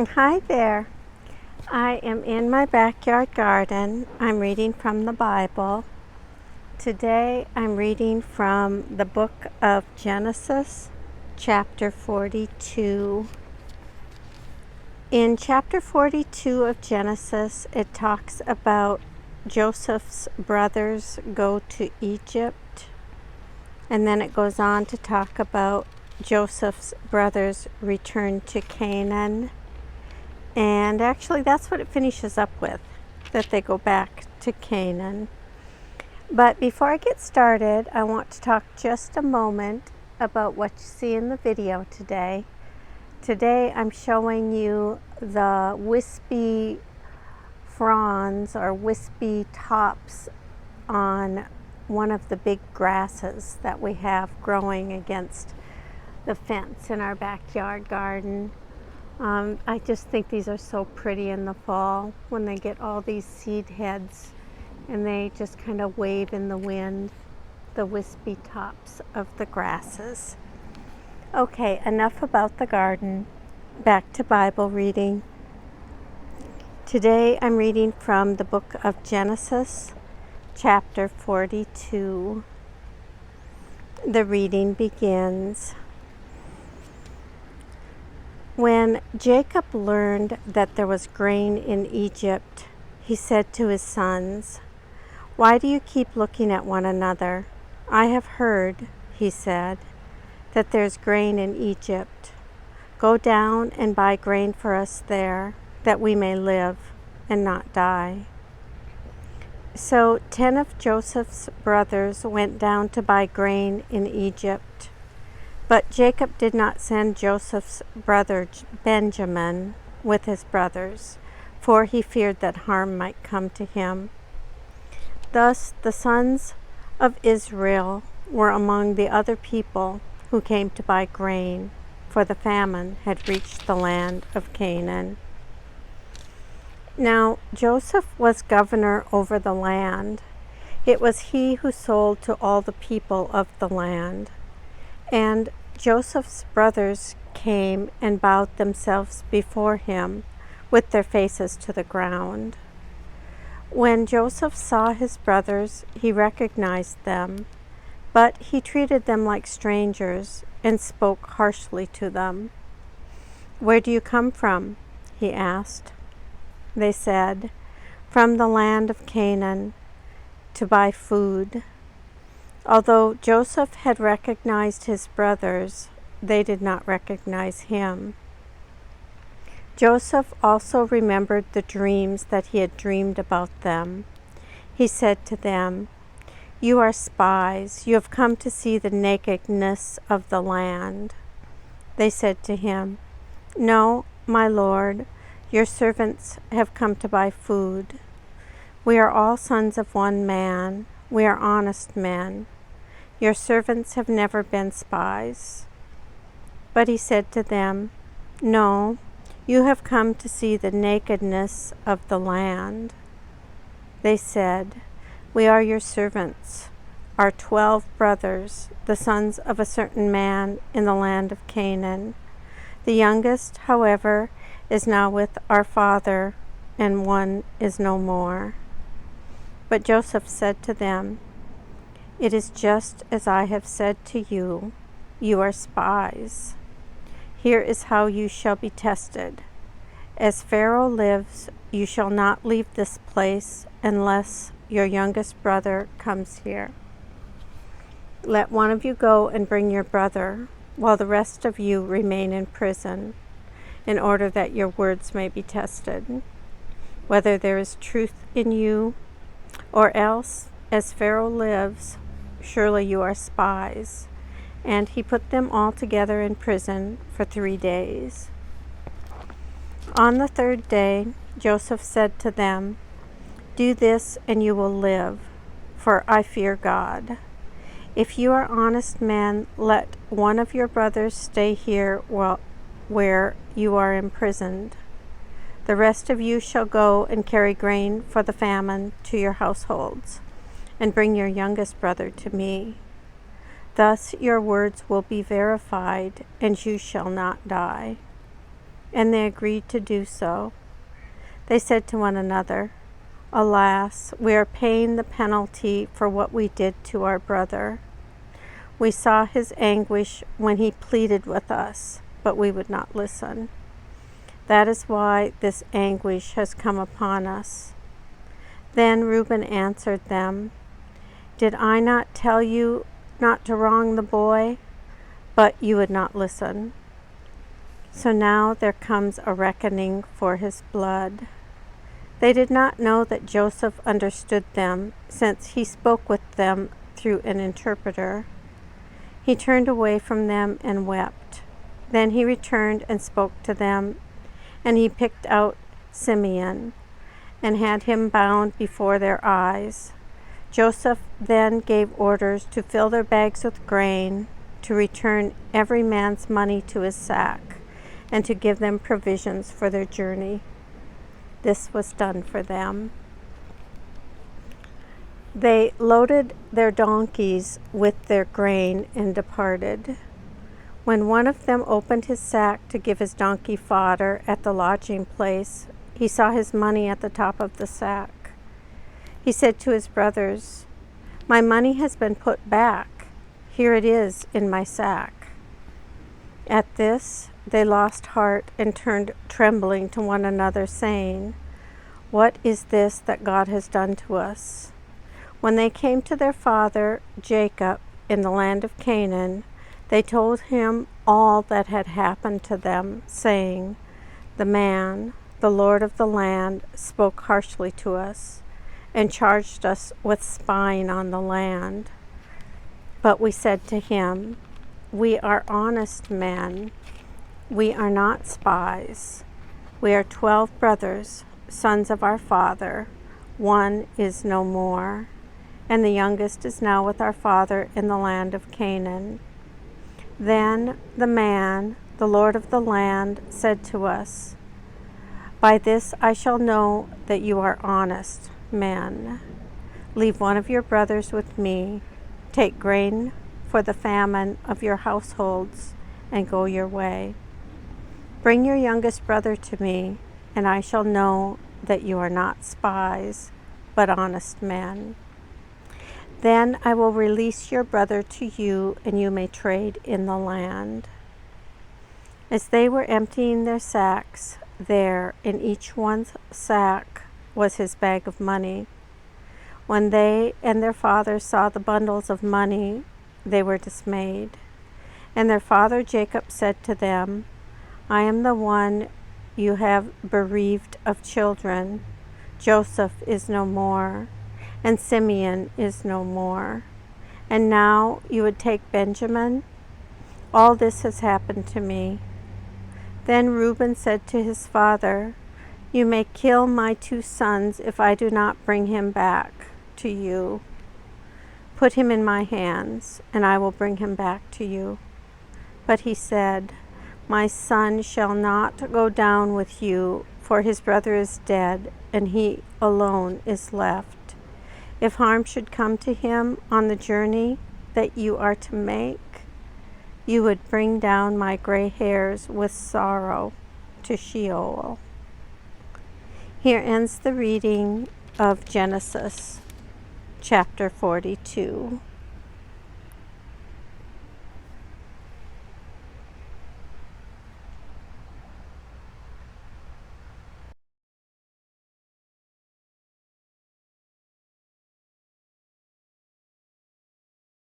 Hi there. I am in my backyard garden. I'm reading from the Bible. Today I'm reading from the book of Genesis, chapter 42. In chapter 42 of Genesis, it talks about Joseph's brothers go to Egypt, and then it goes on to talk about Joseph's brothers return to Canaan. And actually, that's what it finishes up with, that they go back to Canaan. But before I get started, I want to talk just a moment about what you see in the video today. Today, I'm showing you the wispy fronds or wispy tops on one of the big grasses that we have growing against the fence in our backyard garden. I just think these are so pretty in the fall when they get all these seed heads and they just kind of wave in the wind, the wispy tops of the grasses. Okay, enough about the garden. Back to Bible reading. Today I'm reading from the book of Genesis, chapter 42. The reading begins. When Jacob learned that there was grain in Egypt, he said to his sons, "Why do you keep looking at one another? I have heard," he said, "that there's grain in Egypt. Go down and buy grain for us there, that we may live and not die." So 10 of Joseph's brothers went down to buy grain in Egypt. But Jacob did not send Joseph's brother Benjamin with his brothers, for he feared that harm might come to him. Thus the sons of Israel were among the other people who came to buy grain, for the famine had reached the land of Canaan. Now Joseph was governor over the land. It was he who sold to all the people of the land. And Joseph's brothers came and bowed themselves before him with their faces to the ground. When Joseph saw his brothers, he recognized them, but he treated them like strangers and spoke harshly to them. "Where do you come from?" he asked. They said, "From the land of Canaan, to buy food." Although Joseph had recognized his brothers, they did not recognize him. Joseph also remembered the dreams that he had dreamed about them. He said to them, "You are spies. You have come to see the nakedness of the land." They said to him, "No, my lord, your servants have come to buy food. We are all sons of one man. We are honest men. Your servants have never been spies." But he said to them, "No, you have come to see the nakedness of the land." They said, "We are your servants, our 12 brothers, the sons of a certain man in the land of Canaan. The youngest, however, is now with our father, and one is no more." But Joseph said to them, "It is just as I have said to you. You are spies. Here is how you shall be tested. As Pharaoh lives, you shall not leave this place unless your youngest brother comes here. Let one of you go and bring your brother, while the rest of you remain in prison, in order that your words may be tested, whether there is truth in you, or else, as Pharaoh lives, surely you are spies." And he put them all together in prison for 3 days. On the 3rd day, Joseph said to them, "Do this and you will live, for I fear God. If you are honest men, let one of your brothers stay here where you are imprisoned. The rest of you shall go and carry grain for the famine to your households, and bring your youngest brother to me. Thus your words will be verified, and you shall not die." and they agreed to do so. They said to one another, "Alas, we are paying the penalty for what we did to our brother. We saw his anguish when he pleaded with us, but we would not listen. That is why this anguish has come upon us." Then Reuben answered them, "Did I not tell you not to wrong the boy? But you would not listen. So now there comes a reckoning for his blood." They did not know that Joseph understood them, since he spoke with them through an interpreter. He turned away from them and wept. Then he returned and spoke to them, and he picked out Simeon and had him bound before their eyes. Joseph then gave orders to fill their bags with grain, to return every man's money to his sack, and to give them provisions for their journey. This was done for them. They loaded their donkeys with their grain and departed. When one of them opened his sack to give his donkey fodder at the lodging place, he saw his money at the top of the sack. He said to his brothers, "My money has been put back. Here it is in my sack." At this, they lost heart and turned trembling to one another, saying, "What is this that God has done to us?" When they came to their father Jacob in the land of Canaan, they told him all that had happened to them, saying, "The man, the Lord of the land, spoke harshly to us and charged us with spying on the land. But we said to him, 'We are honest men. We are not spies. We are 12 brothers, sons of our father. One is no more, and the youngest is now with our father in the land of Canaan.' Then the man, the Lord of the land, said to us, 'By this I shall know that you are honest men. Leave one of your brothers with me. Take grain for the famine of your households and go your way. Bring your youngest brother to me, and I shall know that you are not spies, but honest men. Then I will release your brother to you, and you may trade in the land.' As they were emptying their sacks, there in each one's sack was his bag of money. When they and their father saw the bundles of money, they were dismayed. And their father Jacob said to them, 'I am the one you have bereaved of children. Joseph is no more, and Simeon is no more. And now you would take Benjamin? All this has happened to me.' Then Reuben said to his father, 'You may kill my 2 sons if I do not bring him back to you. Put him in my hands, and I will bring him back to you.' But he said, 'My son shall not go down with you, for his brother is dead, and he alone is left. If harm should come to him on the journey that you are to make, you would bring down my gray hairs with sorrow to Sheol.'" Here ends the reading of Genesis chapter 42.